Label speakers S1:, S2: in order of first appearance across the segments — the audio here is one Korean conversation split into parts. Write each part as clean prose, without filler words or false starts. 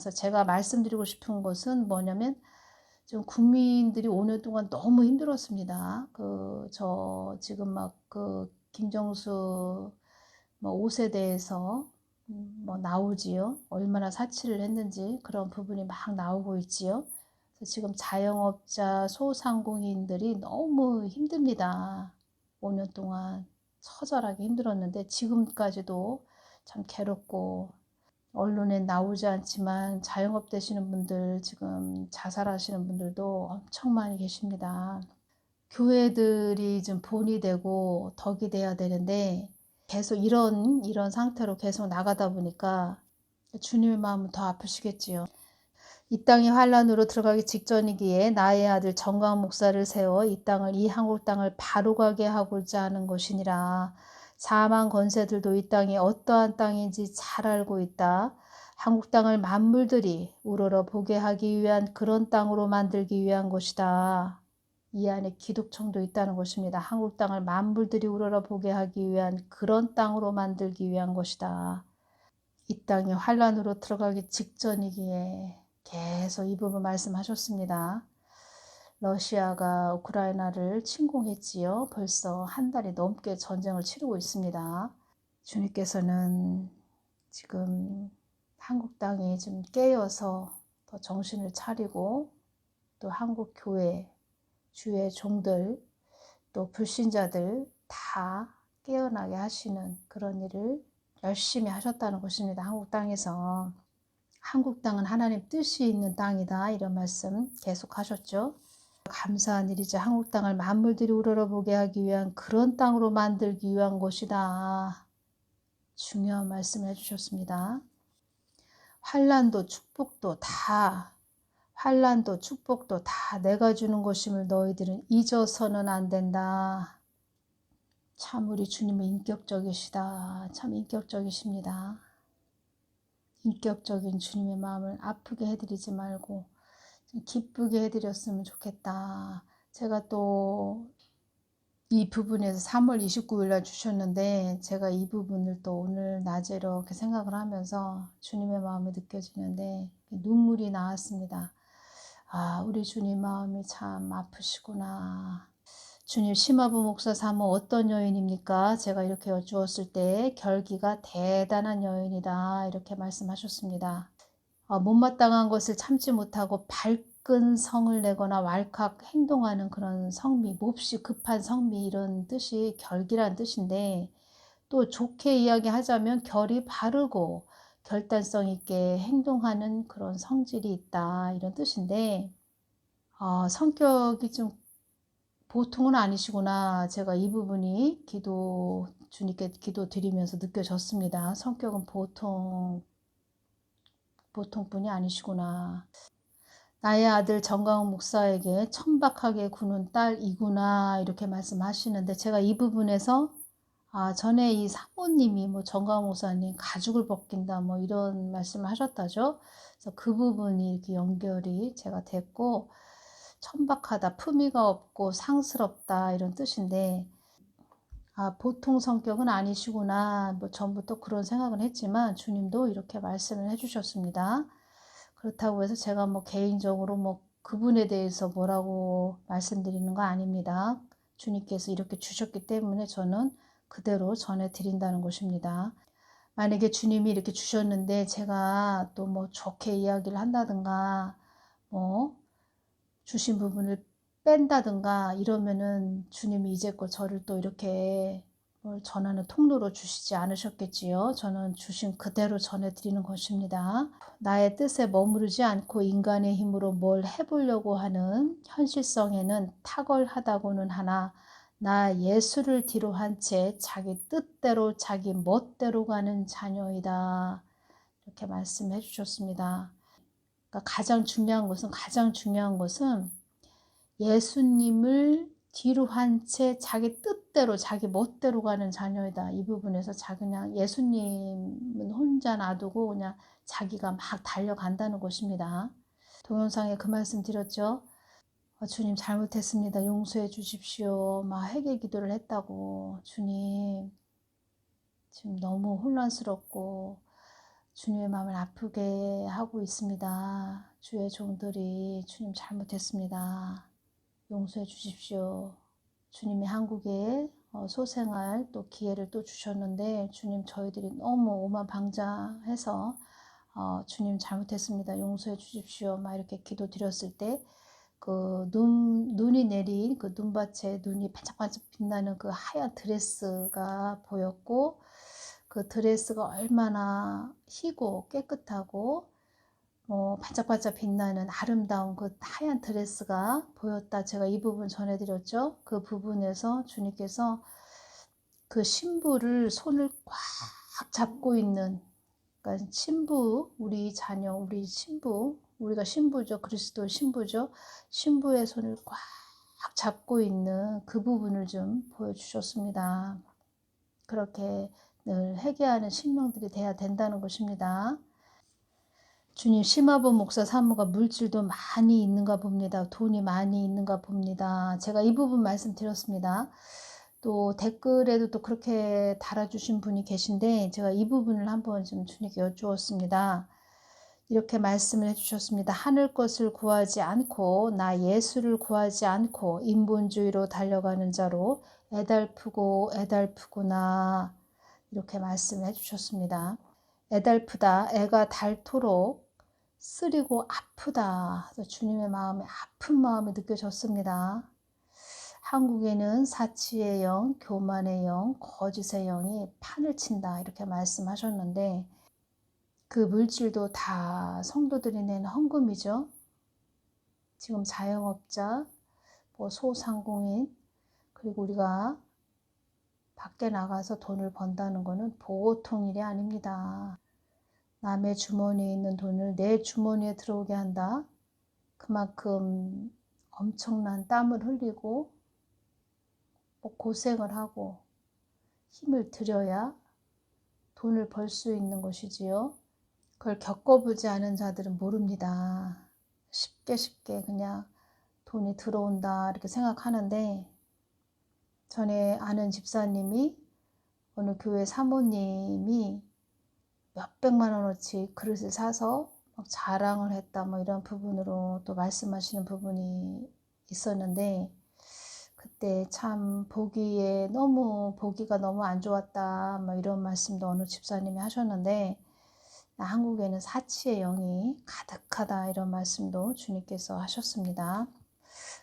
S1: 그래서 제가 말씀드리고 싶은 것은 뭐냐면 지금 국민들이 5년 동안 너무 힘들었습니다. 저 지금 막 김정수 뭐 5 세대에서 뭐 나오지요. 얼마나 사치를 했는지 그런 부분이 막 나오고 있지요. 그래서 지금 자영업자, 소상공인들이 너무 힘듭니다. 5년 동안 처절하게 힘들었는데 지금까지도 참 괴롭고, 언론에 나오지 않지만 자영업 되시는 분들, 지금 자살하시는 분들도 엄청 많이 계십니다. 교회들이 좀 본이 되고 덕이 돼야 되는데 계속 이런 상태로 계속 나가다 보니까 주님의 마음은 더 아프시겠지요. 이 땅이 환란으로 들어가기 직전이기에 나의 아들 정강 목사를 세워 이 한국 땅을 바로가게 하고자 하는 것이니라. 사망 권세들도 이 땅이 어떠한 땅인지 잘 알고 있다. 한국 땅을 만물들이 우러러 보게 하기 위한 그런 땅으로 만들기 위한 것이다. 이 안에 기독청도 있다는 것입니다. 한국 땅을 만물들이 우러러 보게 하기 위한 그런 땅으로 만들기 위한 것이다. 이 땅이 환란으로 들어가기 직전이기에 계속 이 부분 말씀하셨습니다. 러시아가 우크라이나를 침공했지요. 벌써 한 달이 넘게 전쟁을 치르고 있습니다. 주님께서는 지금 한국 땅이 좀 깨어서 더 정신을 차리고, 또 한국 교회, 주의 종들, 또 불신자들 다 깨어나게 하시는 그런 일을 열심히 하셨다는 것입니다. 한국 땅에서. 한국 땅은 하나님 뜻이 있는 땅이다, 이런 말씀 계속 하셨죠. 감사한 일이죠. 한국 땅을 만물들이 우러러보게 하기 위한 그런 땅으로 만들기 위한 것이다. 중요한 말씀을 해주셨습니다. 환란도 축복도 다 내가 주는 것임을 너희들은 잊어서는 안 된다. 참 우리 주님은 인격적이시다. 참 인격적이십니다. 인격적인 주님의 마음을 아프게 해드리지 말고 좀 기쁘게 해드렸으면 좋겠다. 제가 또 이 부분에서 3월 29일 날 주셨는데, 제가 이 부분을 또 오늘 낮에 이렇게 생각을 하면서 주님의 마음이 느껴지는데 눈물이 나왔습니다. 아, 우리 주님 마음이 참 아프시구나. 주님, 심화부 목사 사모 어떤 여인입니까? 제가 이렇게 여쭈었을 때 결기가 대단한 여인이다, 이렇게 말씀하셨습니다. 못마땅한 것을 참지 못하고 발끈 성을 내거나 왈칵 행동하는 그런 성미, 몹시 급한 성미, 이런 뜻이 결기란 뜻인데, 또 좋게 이야기하자면 결이 바르고 결단성 있게 행동하는 그런 성질이 있다, 이런 뜻인데, 성격이 좀 보통은 아니시구나. 제가 이 부분이 주님께 기도 드리면서 느껴졌습니다. 성격은 보통분이 아니시구나. 나의 아들 정강훈 목사에게 천박하게 구는 딸이구나, 이렇게 말씀하시는데, 제가 이 부분에서 전에 이 사모님이 뭐 정강훈 목사님 가죽을 벗긴다 뭐 이런 말씀을 하셨다죠. 그래서 그 부분이 이렇게 연결이 제가 됐고, 천박하다, 품위가 없고 상스럽다, 이런 뜻인데, 보통 성격은 아니시구나, 뭐 전부터 그런 생각은 했지만 주님도 이렇게 말씀을 해주셨습니다. 그렇다고 해서 제가 뭐 개인적으로 뭐 그분에 대해서 뭐라고 말씀드리는 거 아닙니다. 주님께서 이렇게 주셨기 때문에 저는 그대로 전해드린다는 것입니다. 만약에 주님이 이렇게 주셨는데 제가 또 뭐 좋게 이야기를 한다든가, 뭐 주신 부분을 뺀다든가 이러면은 주님이 이제껏 저를 또 이렇게 뭘 전하는 통로로 주시지 않으셨겠지요. 저는 주신 그대로 전해드리는 것입니다. 나의 뜻에 머무르지 않고 인간의 힘으로 뭘 해보려고 하는 현실성에는 탁월하다고는 하나, 나 예수를 뒤로 한 채 자기 뜻대로 자기 멋대로 가는 자녀이다, 이렇게 말씀해 주셨습니다. 그러니까 가장 중요한 것은 예수님을 뒤로 한 채 자기 뜻대로 자기 멋대로 가는 자녀이다. 이 부분에서 그냥 예수님은 혼자 놔두고 그냥 자기가 막 달려간다는 것입니다. 동영상에 그 말씀 드렸죠. 주님 잘못했습니다. 용서해 주십시오. 막 회개 기도를 했다고. 주님 지금 너무 혼란스럽고 주님의 마음을 아프게 하고 있습니다. 주의 종들이 주님 잘못했습니다. 용서해 주십시오. 주님이 한국에 소생할 또 기회를 또 주셨는데 주님 저희들이 너무 오만방자해서 주님 잘못했습니다. 용서해 주십시오. 막 이렇게 기도 드렸을 때 그 눈이 내린 그 눈밭에 눈이 반짝반짝 빛나는 그 하얀 드레스가 보였고 그 드레스가 얼마나 희고 깨끗하고 반짝반짝 빛나는 아름다운 그 하얀 드레스가 보였다. 제가 이 부분 전해드렸죠. 그 부분에서 주님께서 그 신부를 손을 꽉 잡고 있는, 그러니까 신부, 우리 자녀, 우리 신부, 우리가 신부죠. 그리스도 신부죠. 신부의 손을 꽉 잡고 있는 그 부분을 좀 보여주셨습니다. 그렇게 늘 회개하는 심령들이 돼야 된다는 것입니다. 주님, 심화본 목사 사모가 물질도 많이 있는가 봅니다. 돈이 많이 있는가 봅니다. 제가 이 부분 말씀드렸습니다. 또 댓글에도 또 그렇게 달아주신 분이 계신데 제가 이 부분을 한번 좀 주님께 여쭈었습니다. 이렇게 말씀을 해주셨습니다. 하늘 것을 구하지 않고 나 예수를 구하지 않고 인본주의로 달려가는 자로 애달프고 애달프구나, 이렇게 말씀을 해주셨습니다. 애달프다, 애가 닳도록 쓰리고 아프다. 주님의 마음에 아픈 마음이 느껴졌습니다. 한국에는 사치의 영, 교만의 영, 거짓의 영이 판을 친다, 이렇게 말씀하셨는데 그 물질도 다 성도들이 낸 헌금이죠. 지금 자영업자, 소상공인, 그리고 우리가 밖에 나가서 돈을 번다는 것은 보통 일이 아닙니다. 남의 주머니에 있는 돈을 내 주머니에 들어오게 한다. 그만큼 엄청난 땀을 흘리고 고생을 하고 힘을 들여야 돈을 벌 수 있는 것이지요. 그걸 겪어보지 않은 자들은 모릅니다. 쉽게 그냥 돈이 들어온다 이렇게 생각하는데, 전에 아는 집사님이 어느 교회 사모님이 몇백만 원어치 그릇을 사서 막 자랑을 했다, 이런 부분으로 또 말씀하시는 부분이 있었는데, 그때 참 보기가 너무 안 좋았다, 이런 말씀도 어느 집사님이 하셨는데, 한국에는 사치의 영이 가득하다, 이런 말씀도 주님께서 하셨습니다.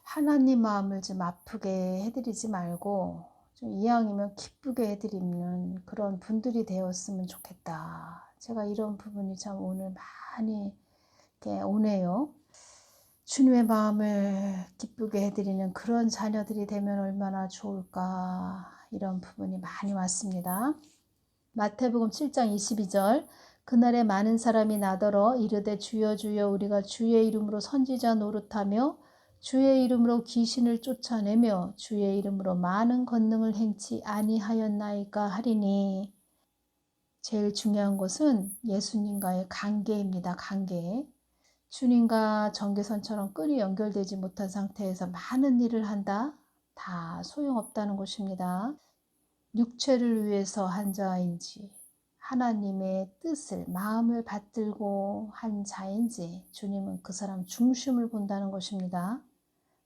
S1: 하나님 마음을 좀 아프게 해드리지 말고 좀 이왕이면 기쁘게 해드리는 그런 분들이 되었으면 좋겠다. 제가 이런 부분이 참 오늘 많이 이렇게 오네요. 주님의 마음을 기쁘게 해드리는 그런 자녀들이 되면 얼마나 좋을까, 이런 부분이 많이 왔습니다. 마태복음 7장 22절, 그날에 많은 사람이 나더러 이르되 주여 주여 우리가 주의 이름으로 선지자 노릇하며 주의 이름으로 귀신을 쫓아내며 주의 이름으로 많은 권능을 행치 아니하였나이까 하리니, 제일 중요한 것은 예수님과의 관계입니다. 관계. 주님과 전개선처럼 끈이 연결되지 못한 상태에서 많은 일을 한다? 다 소용없다는 것입니다. 육체를 위해서 한 자인지 하나님의 뜻을 마음을 받들고 한 자인지 주님은 그 사람 중심을 본다는 것입니다.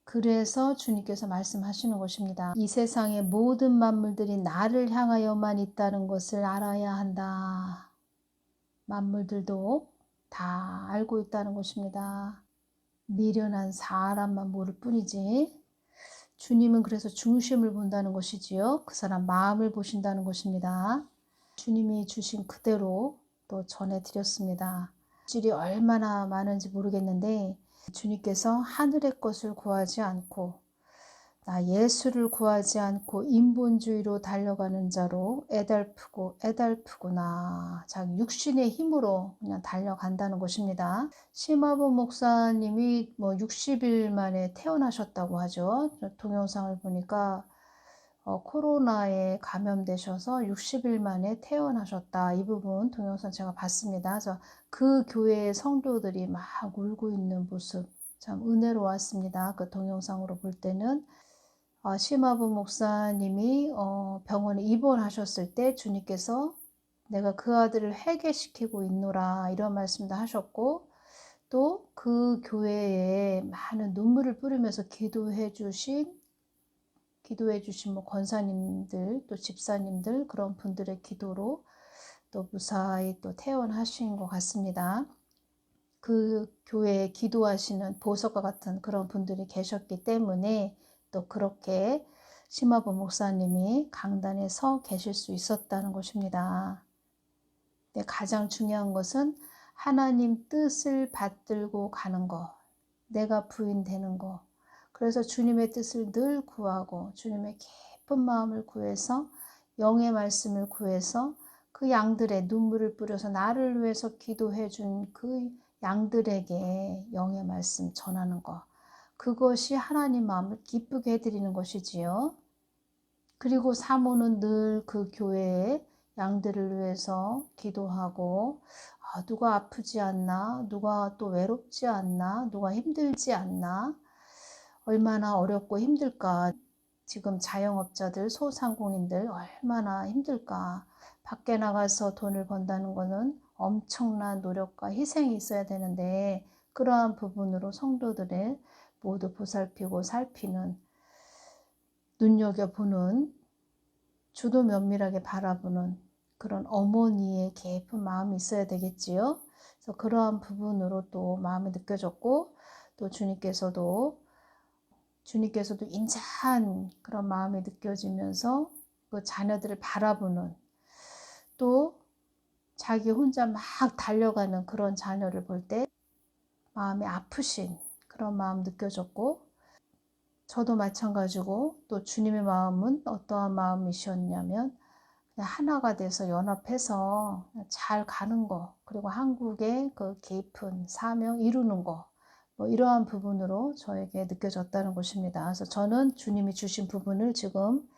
S1: 그래서 주님께서 말씀하시는 것입니다. 이 세상의 모든 만물들이 나를 향하여만 있다는 것을 알아야 한다. 만물들도 다 알고 있다는 것입니다. 미련한 사람만 모를 뿐이지. 주님은 그래서 중심을 본다는 것이지요. 그 사람 마음을 보신다는 것입니다. 주님이 주신 그대로 또 전해드렸습니다. 질이 얼마나 많은지 모르겠는데 주님께서 하늘의 것을 구하지 않고 나 예수를 구하지 않고 인본주의로 달려가는 자로 애달프구나. 자기 육신의 힘으로 그냥 달려간다는 것입니다. 심화본 목사님이 60일 만에 퇴원하셨다고 하죠. 동영상을 보니까 코로나에 감염되셔서 60일 만에 퇴원하셨다. 이 부분 동영상 제가 봤습니다. 그래서 그 교회의 성도들이 막 울고 있는 모습 참 은혜로웠습니다. 그 동영상으로 볼 때는 심화본 목사님이 병원에 입원하셨을 때 주님께서 내가 그 아들을 회개시키고 있노라 이런 말씀도 하셨고, 또 그 교회에 많은 눈물을 뿌리면서 기도해 주신 뭐 권사님들 또 집사님들 그런 분들의 기도로 또 무사히 또 퇴원하신 것 같습니다. 그 교회에 기도하시는 보석과 같은 그런 분들이 계셨기 때문에 또 그렇게 심화보 목사님이 강단에 서 계실 수 있었다는 것입니다. 근데 가장 중요한 것은 하나님 뜻을 받들고 가는 거, 내가 부인되는 거. 그래서 주님의 뜻을 늘 구하고 주님의 깊은 마음을 구해서 영의 말씀을 구해서 그 양들의 눈물을 뿌려서 나를 위해서 기도해 준 그 양들에게 영의 말씀 전하는 것. 그것이 하나님 마음을 기쁘게 해드리는 것이지요. 그리고 사모는 늘 그 교회에 양들을 위해서 기도하고, 누가 아프지 않나, 누가 또 외롭지 않나, 누가 힘들지 않나, 얼마나 어렵고 힘들까. 지금 자영업자들, 소상공인들 얼마나 힘들까. 밖에 나가서 돈을 번다는 것은 엄청난 노력과 희생이 있어야 되는데, 그러한 부분으로 성도들을 모두 보살피고 살피는, 눈여겨보는, 주도 면밀하게 바라보는 그런 어머니의 깊은 마음이 있어야 되겠지요. 그래서 그러한 부분으로 또 마음이 느껴졌고, 또 주님께서도 인자한 그런 마음이 느껴지면서 그 자녀들을 바라보는, 또 자기 혼자 막 달려가는 그런 자녀를 볼 때 마음이 아프신 그런 마음 느껴졌고, 저도 마찬가지고, 또 주님의 마음은 어떠한 마음이셨냐면 그냥 하나가 돼서 연합해서 잘 가는 거, 그리고 한국의 그 깊은 사명 이루는 거, 뭐 이러한 부분으로 저에게 느껴졌다는 것입니다. 그래서 저는 주님이 주신 부분을 지금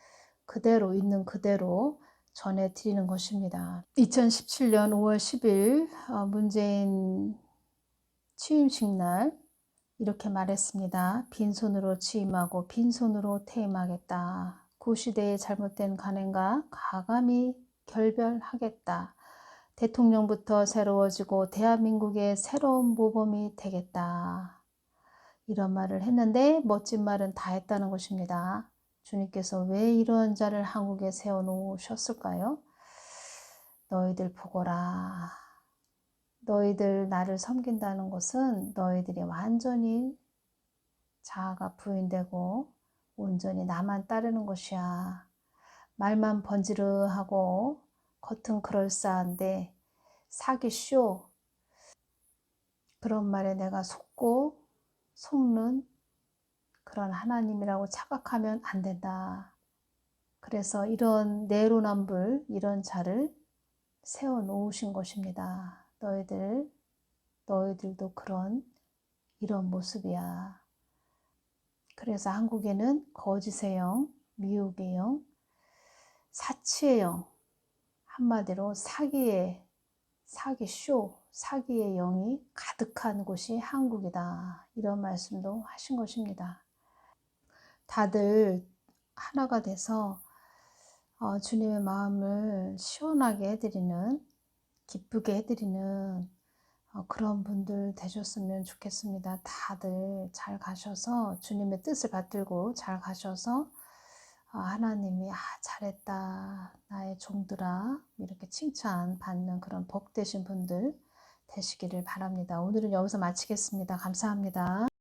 S1: 그대로 있는 그대로 전해드리는 것입니다. 2017년 5월 10일 문재인 취임식 날 이렇게 말했습니다. 빈손으로 취임하고 빈손으로 퇴임하겠다. 구시대의 잘못된 간행과 가감히 결별하겠다. 대통령부터 새로워지고 대한민국의 새로운 모범이 되겠다. 이런 말을 했는데 멋진 말은 다 했다는 것입니다. 주님께서 왜 이런 자를 한국에 세워놓으셨을까요? 너희들 보거라. 너희들 나를 섬긴다는 것은 너희들이 완전히 자아가 부인되고 온전히 나만 따르는 것이야. 말만 번지르하고 겉은 그럴싸한데 사기 쇼. 그런 말에 내가 속는 그런 하나님이라고 착각하면 안 된다. 그래서 이런 내로남불 이런 자를 세워놓으신 것입니다. 너희들도 이런 모습이야. 그래서 한국에는 거짓의 영, 미혹의 영, 사치의 영, 한마디로 사기의 영이 가득한 곳이 한국이다. 이런 말씀도 하신 것입니다. 다들 하나가 돼서 주님의 마음을 시원하게 해드리는, 기쁘게 해드리는 그런 분들 되셨으면 좋겠습니다. 다들 잘 가셔서 주님의 뜻을 받들고 잘 가셔서 하나님이 잘했다 나의 종들아 이렇게 칭찬받는 그런 복되신 분들 되시기를 바랍니다. 오늘은 여기서 마치겠습니다. 감사합니다.